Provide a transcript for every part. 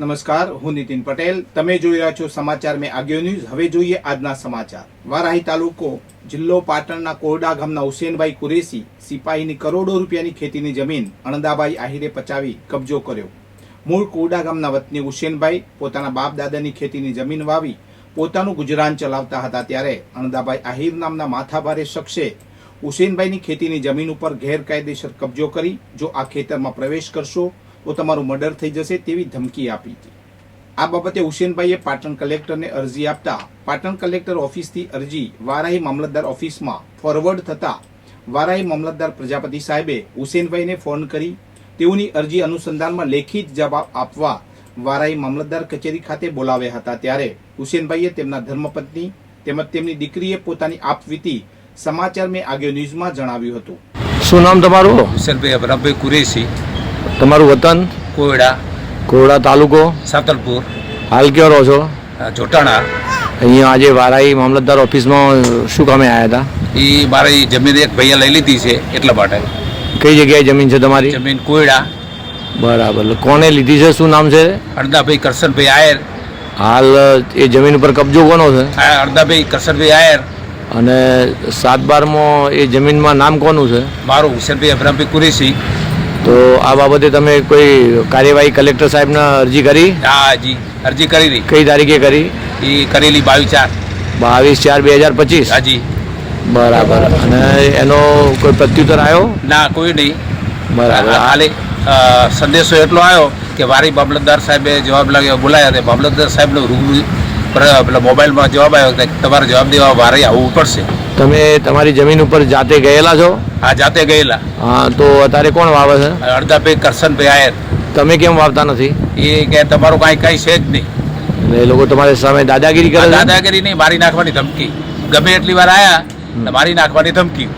નમસ્કાર, હું નીતિન પટેલ. તમે જોઈ રહ્યા છો સમાચાર મેં આગળ ન્યૂઝ. હવે જોઈએ આજના સમાચાર. વારાહી તાલુકો જિલ્લો પાટણના કોરડા ગામના હુસેનભાઈ કુરેશી સિપાહીની કરોડો રૂપિયાની ખેતીની જમીન અણદાભાઈ આહિરે પચાવી કબજો કર્યો. મૂળ કોરડા ગામના વતની હુસેનભાઈ પોતાના બાપ દાદાની ખેતીની જમીન વાવી પોતાનું ગુજરાન ચલાવતા હતા, ત્યારે અણદાભાઈ આહિર નામના માથાભારે શખ્સે હુસેનભાઈની ખેતીની જમીન ઉપર ગેરકાયદેસર કબજો કરી જો આ ખેતરમાં પ્રવેશ કરશો તો તમારું મર્ડર થઈ જશે તેવી ધમકી આપી હતી. આ બાબતે હુસેનભાઈએ પાટણ કલેક્ટરને અરજી આપતા પાટણ કલેક્ટર ઓફિસથી અરજી વારાહી મામલતદાર ઓફિસમાં ફોરવર્ડ થતા વારાહી મામલતદાર પ્રજાપતિ સાહેબે હુસેનભાઈને ફોન કરી તેઓની અરજી અનુસંધાનમાં લેખિત જવાબ આપવા વારાહી મામલતદાર કચેરી ખાતે બોલાવ્યા હતા. ત્યારે હુસેનભાઈએ તેમના ધર્મપત્ની તેમજ તેમની દીકરીએ પોતાની આપવીતી સમાચાર મેં આગળ ન્યૂઝમાં જણાવ્યું હતું. શું નામ તમારું? હુસેનભાઈ અબરામભાઈ કુરેશી. તમારું વતન? કોયડા. કોરડા તાલુકો? સાતલપુર. હાલ ક્યાં રહો છો? જોટાણા. અહીંયા આજે વારાહી મામલતદાર ઓફિસમાં શું કામે આવ્યા હતા? એ મારી જમીન એક ભાઈએ લઈ લીધી છે એટલા માટે. કઈ જગ્યાએ જમીન છે તમારી? જમીન કોયડા. બરાબર. કોને લીધી છે? શું નામ છે? અડદાભાઈ કરશનભાઈ આયર. હાલ એ જમીન ઉપર કબજો કોનો છે? અડદાભાઈ કરશનભાઈ આયર. અને 7/12 એ જમીનમાં નામ કોનું છે? મારું હુસેનભાઈ અબરામભાઈ કુરેશી. તો આ બાબતે તમે કોઈ કાર્યવાહી કલેક્ટર સાહેબને અરજી કરી? હા જી, અરજી કરેલી. કઈ તારીખે કરી? એ કરેલી 22/4/2025. હાજી. બરાબર. અને એનો કોઈ પ્રત્યુત્તર આવ્યો? ના, કોઈ નહીં. બરાબર. હાલે સંદેશો એટલો આવ્યો કે વારી મામલતદાર સાહેબે જવાબ બોલાયા હતા. મામલતદાર સાહેબનો રૂબરૂ પેલા મોબાઈલમાં જવાબ આવ્યો કે તમારે જવાબ દેવા વારે આવવું પડશે. તમે તમારી જમીન ઉપર જાતે ગયેલા છો? હા, જાતે ગયેલા. હા, તો અત્યારે કોણ વાવે છે? અડદાભાઈ કરશનભાઈ આયર. તમે કેમ વાવતા નથી? એ કે તમારું કઈ છે જ નહીં. એટલે એ લોકો તમારી સામે દાદાગીરી કરે? દાદાગીરી નહીં, મારી નાખવાની ધમકી. ગમે એટલી વાર આયા મારી નાખવાની ધમકી.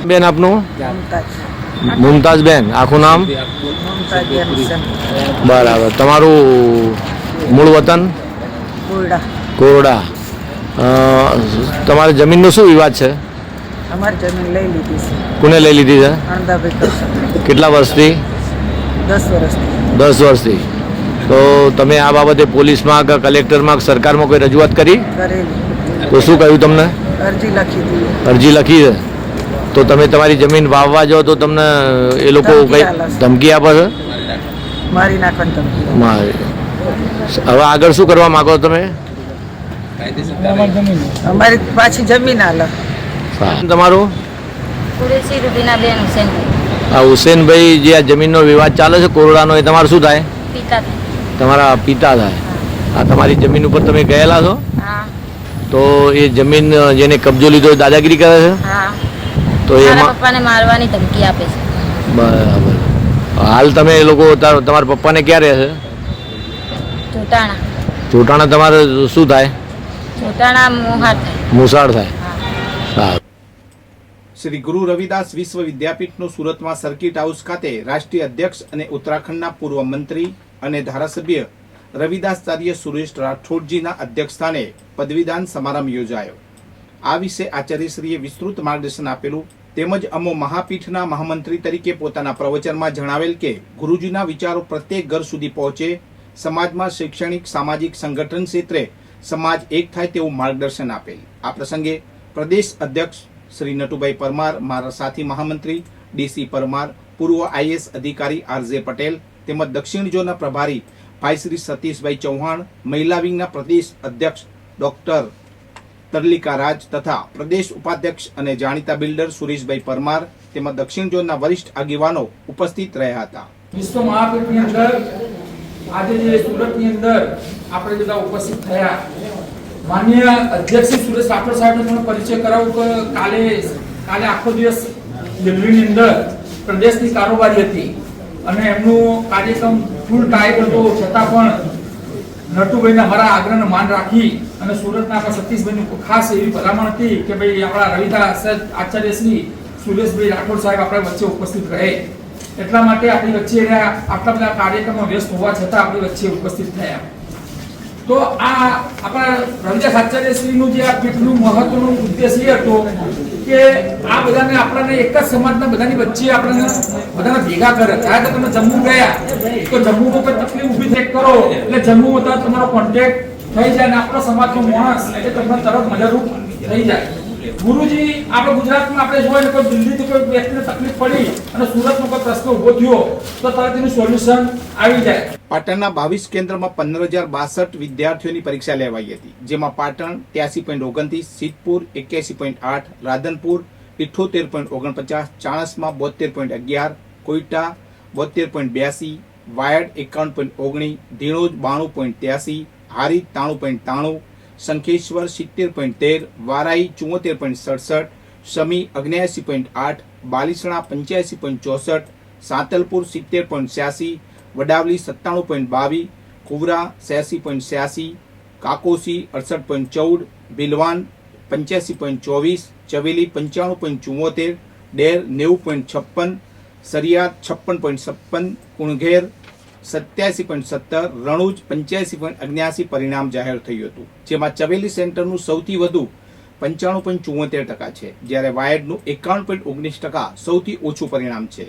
બેન આપનું? મુમતાજ બેન. આખું નામ? બરાબર. તમારું મૂળ વતન? કોરડા. તમારી જમીનનો શું વિવાદ છે? અમારી જમીન લઈ લીધી છે. કોને લઈ લીધી છે? અણદાભાઈ કરશનભાઈ. કેટલા વર્ષથી? 10 વર્ષથી. 10 વર્ષથી. તો તમે આ બાબતે પોલીસમાં કે કલેક્ટરમાં કે સરકારમાં કોઈ રજૂઆત કરી? કરેલી. તો શું કહ્યું તમને? અરજી લખી દીધી. અરજી લખી છે. તો તમે તમારી જમીન વાવવા જાઓ તો તમને એ લોકો કઈ ધમકી આપે છે? મારી નાખવાની ધમકી. હવે આગળ શું કરવા માંગો તમે? અમારી પાછી જમીન આલે. તમારું? કુરેશી રૂબીનાબેન હુસેનભાઈ. આ હુસેનભાઈ જે આ જમીનનો વિવાદ ચાલે છે કોરડાનો, એ તમારું શું થાય? પિતા. તમારા પિતા થાય. આ તમારી જમીન ઉપર તમે ગયેલા છો? હા. તો એ જમીન જેને કબજો લીધો દાદાગીરી કરે છે? હા. તો મારા પપ્પાને મારવાની ધમકી આપે છે. બરાબર. હાલ તમે એ લોકો તમારા પપ્પાને ક્યાં રહે છે? જોટાણા. જોટાણા તમારે શું થાય? જોટાણા મોહાર થાય. મુસાળ થાય. સારું. શ્રી ગુરુ રવિદાસ વિશ્વ વિદ્યાપીઠનું સુરતમાં સર્કિટ હાઉસ ખાતે રાષ્ટ્રીય અધ્યક્ષ અને ઉત્તરાખંડના પૂર્વ મંત્રી અને ધારાસભ્ય રવિદાસચાર્ય સુરેશ રાઠોડજીના અધ્યક્ષસ્થાને પદવીદાન સમારંભ યોજાયો. આ વિશે આચાર્યશ્રીએ વિસ્તૃત માર્ગદર્શન આપેલું. તેમજ અમો મહાપીઠના મહામંત્રી તરીકે પોતાના પ્રવચનમાં જણાવેલ કે ગુરુજીના વિચારો પ્રત્યેક ઘર સુધી પહોંચે, સમાજમાં શૈક્ષણિક સામાજિક સંગઠન ક્ષેત્રે સમાજ એક થાય તેવું માર્ગદર્શન આપેલ. આ પ્રસંગે પ્રદેશ અધ્યક્ષ શ્રી નટુભાઈ પરમાર, મારા સાથી મહામંત્રી ડીસી પરમાર, પૂર્વ આઈએસ અધિકારી આરજે પટેલ તેમજ દક્ષિણ ઝોનના પ્રભારી ભાઈ શ્રી સતીશભાઈ ચૌહાણ, મહિલા વિંગના પ્રદેશ અધ્યક્ષ ડોક્ટર તરલિકા રાજ તથા પ્રદેશ ઉપાધ્યક્ષ અને જાણીતા બિલ્ડર સુરેશભાઈ પરમાર તેમજ દક્ષિણ ઝોનના વરિષ્ઠ આગેવાનો ઉપસ્થિત રહ્યા હતા. વિશ્વ મહાપીઠની અંદર આજે જે સુરતની અંદર આપણે બધા ઉપસ્થિત થયા, માનનીય અધ્યક્ષ સુરેશ રાઠોડ સાહેબનો પણ પરિચય કરાવું કે કાલે આખો દિવસ દિલ્હીની અંદર પ્રદેશની કારોબારી હતી અને એમનું કાર્યક્રમ ફૂલ ટાઈટ હતો, છતાં પણ નટુભાઈના મારા આગ્રહને માન રાખી અને સુરતના આપણા સતીશભાઈની ખાસ એવી ભલામણ હતી કે ભાઈ આપણા રવિદાસ આચાર્ય શ્રી સુરેશભાઈ રાઠોડ સાહેબ આપણા વચ્ચે ઉપસ્થિત રહે. એટલા માટે આપણી વચ્ચે આટલા બધા કાર્યક્રમમાં વ્યસ્ત હોવા છતાં આપણી વચ્ચે ઉપસ્થિત થયા. તો આ આપણા રવિદાસ આચાર્ય શ્રીનું જે આ પીઠનું મહત્વનું ઉદ્દેશ એ હતો કે આ બધાને આપણને એક જ સમાજના બધાની વચ્ચે આપણને બધાને ભેગા કરે. કારણ કે તમે જમ્મુ ગયા તો જમ્મુમાં કોઈ તકલીફ ઊભી થઈ કરો એટલે જમ્મુમાં તો તમારો કોન્ટેક્ટ થઈ જાય અને આપણો સમાજનો માણસ એટલે તમને તરત મદદરૂપ થઈ જાય. ગુરુજી આપણે ગુજરાતમાં આપણે જોઈએ કોઈ દિલ્હીથી કોઈ વ્યક્તિને તકલીફ પડી અને સુરતનો કોઈ પ્રશ્ન ઊભો થયો તો તરત એનું સોલ્યુશન આવી જાય. પાટણના 22 કેન્દ્રમાં 15,062 વિદ્યાર્થીઓની પરીક્ષા લેવાઈ હતી, જેમાં પાટણ 83.29, સિદ્ધપુર 81.8, રાધનપુર 78.49, ચાણસ્મા 72.11, કોઈટા 72.82, વાયડ 51.19, ધીણોજ 92.83, હારીજ 93.93, શંખેશ્વર 70.13, વારાઈ 74.67, શમી 79.8, બાલીસણા 85.64, સાંતલપુર 70.86, વડાવલી 97.22, કુવરા 86.86, કાકોસી 68.14, ભીલવાન 85.24, ચવેલી 95.74, ડેર 90.56, સરિયાદ 56.56, કુણઘેર 87.17, રણુજ 85.79 પરિણામ જાહેર થયું હતું, જેમાં ચવેલી સેન્ટરનું સૌથી વધુ 95.74% છે, જ્યારે વાયડનું 51.19% સૌથી ઓછું પરિણામ છે.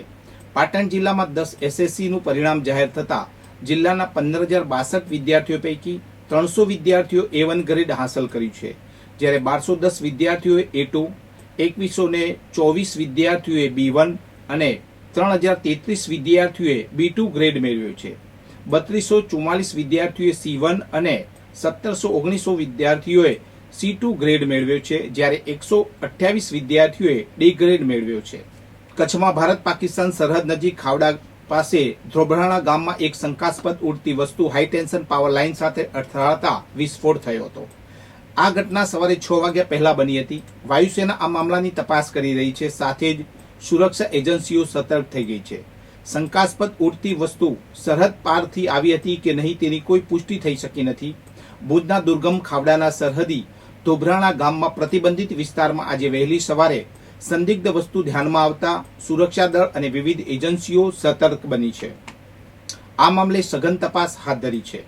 પાટણ જિલ્લામાં 10 એસએસસીનું પરિણામ જાહેર થતાં જિલ્લાના 15,062 વિદ્યાર્થીઓ પૈકી 300 વિદ્યાર્થીઓ A1 ગ્રેડ હાંસલ કર્યું છે, જ્યારે 1210 વિદ્યાર્થીઓએ A2, 2124 વિદ્યાર્થીઓએ B1 અને 3033 વિદ્યાર્થીઓએ B2 ગ્રેડ મેળવ્યો છે. 3244 વિદ્યાર્થીઓએ C1 અને 1719 વિદ્યાર્થીઓએ C2 ગ્રેડ મેળવ્યો છે, જ્યારે 128 વિદ્યાર્થીઓએ D ગ્રેડ મેળવ્યો છે. કચ્છમાં ભારત પાકિસ્તાન સરહદ નજીક ખાવડા પાસે ધ્રોબરાણા ગામમાં એક શંકાસ્પદ ઉડતી વસ્તુ હાઈ ટેન્શન પાવર લાઇન સાથે અથડાતા વિસ્ફોટ થયો હતો. આ ઘટના સવારે 6 વાગ્યા પહેલા બની હતી. વાયુસેના આ મામલાની તપાસ કરી રહી છે, સાથે જ સુરક્ષા એજન્સીઓ સતર્ક થઈ ગઈ છે. શંકાસ્પદ ઉડતી વસ્તુ સરહદ પારથી આવી હતી કે નહીં તેની કોઈ પુષ્ટિ થઈ શકી નથી. ભુજના દુર્ગમ ખાવડાના સરહદી ધોબરાણા ગામમાં પ્રતિબંધિત વિસ્તારમાં આજે વહેલી સવારે સંદિગ્ધ વસ્તુ ધ્યાનમાં આવતા સુરક્ષા દળ અને વિવિધ એજન્સીઓ સતર્ક બની છે. આ મામલે સઘન તપાસ હાથ ધરી છે.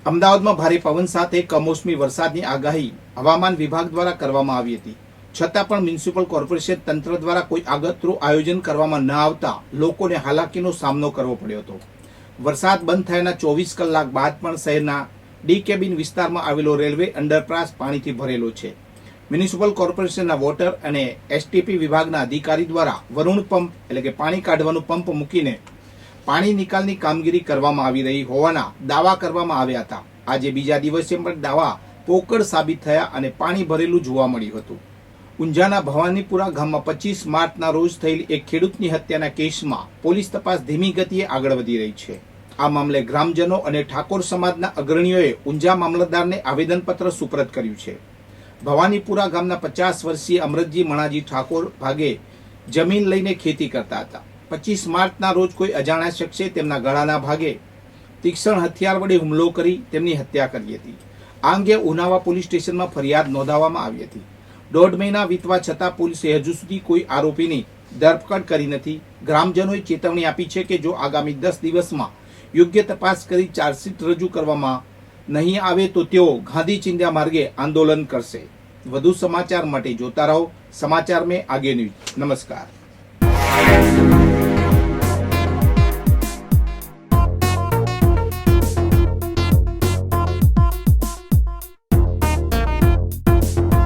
અમદાવાદમાં ભારે પવન સાથે કમોસમી વરસાદની આગાહી હવામાન વિભાગ દ્વારા કરવામાં આવી હતી, છતાં પણ મ્યુનિસિપલ કોર્પોરેશન તંત્ર દ્વારા કોઈ આગતરું આયોજન કરવામાં ન આવતા લોકોને હાલાકીનો સામનો કરવો પડ્યો હતો. વરસાદ બંધ થયાના 24 કલાક બાદ પણ શહેરના ડી કેબિન વિસ્તારમાં આવેલો રેલવે અંડરપાસ પાણીથી ભરેલો છે. મ્યુનિસિપલ કોર્પોરેશનના વોટર અને એસટીપી વિભાગના અધિકારી દ્વારા વરુણ પંપ એટલે કે પાણી કાઢવાનું પંપ મૂકીને પાણી નિકાલની કામગીરી કરવામાં આવી રહી હોવાના દાવા કરવામાં આવ્યા હતા. આજે બીજા દિવસે પણ દાવા પોકળ સાબિત થયા અને પાણી ભરેલું જોવા મળ્યું હતું. ઊંઝાના ભવાનીપુરા ગામમાં 25 માર્ચના રોજ થયેલી એક ખેડૂતની હત્યાના કેસમાં પોલીસ તપાસ ધીમી ગતિએ આગળ વધી રહી છે. આ મામલે ગ્રામજનો અને ઠાકોર સમાજના અગ્રણીઓએ ઊંઝા મામલતદારને આવેદનપત્ર સુપરત કર્યું છે. ભવાનીપુરા ગામના 50 વર્ષીય અમરતજી મણાજી ઠાકોર ભાગે જમીન લઈને ખેતી કરતા હતા. 25 માર્ચના રોજ કોઈ અજાણ્યા શખ્સે તેમના ગળાના ભાગે તીક્ષ્ણ હથિયાર વડે હુમલો કરી તેમની હત્યા કરી હતી. આ અંગે ઉનાવા પોલીસ સ્ટેશનમાં ફરિયાદ નોંધાવવામાં આવી હતી. 1.5 મહિના વીતવા છતાં પોલીસે હજુ સુધી કોઈ આરોપીની ધરપકડ કરી નથી. ગ્રામજનોએ ચેતવણી આપી છે કે જો આગામી 10 દિવસમાં યોગ્ય તપાસ કરી ચાર્જશીટ રજૂ કરવામાં નહીં આવે તો તેઓ ગાંધી ચિંધ્યા માર્ગે આંદોલન કરશે. વધુ સમાચાર માટે જોતા રહો સમાચાર મેં આગે ન્યૂઝ. નમસ્કાર.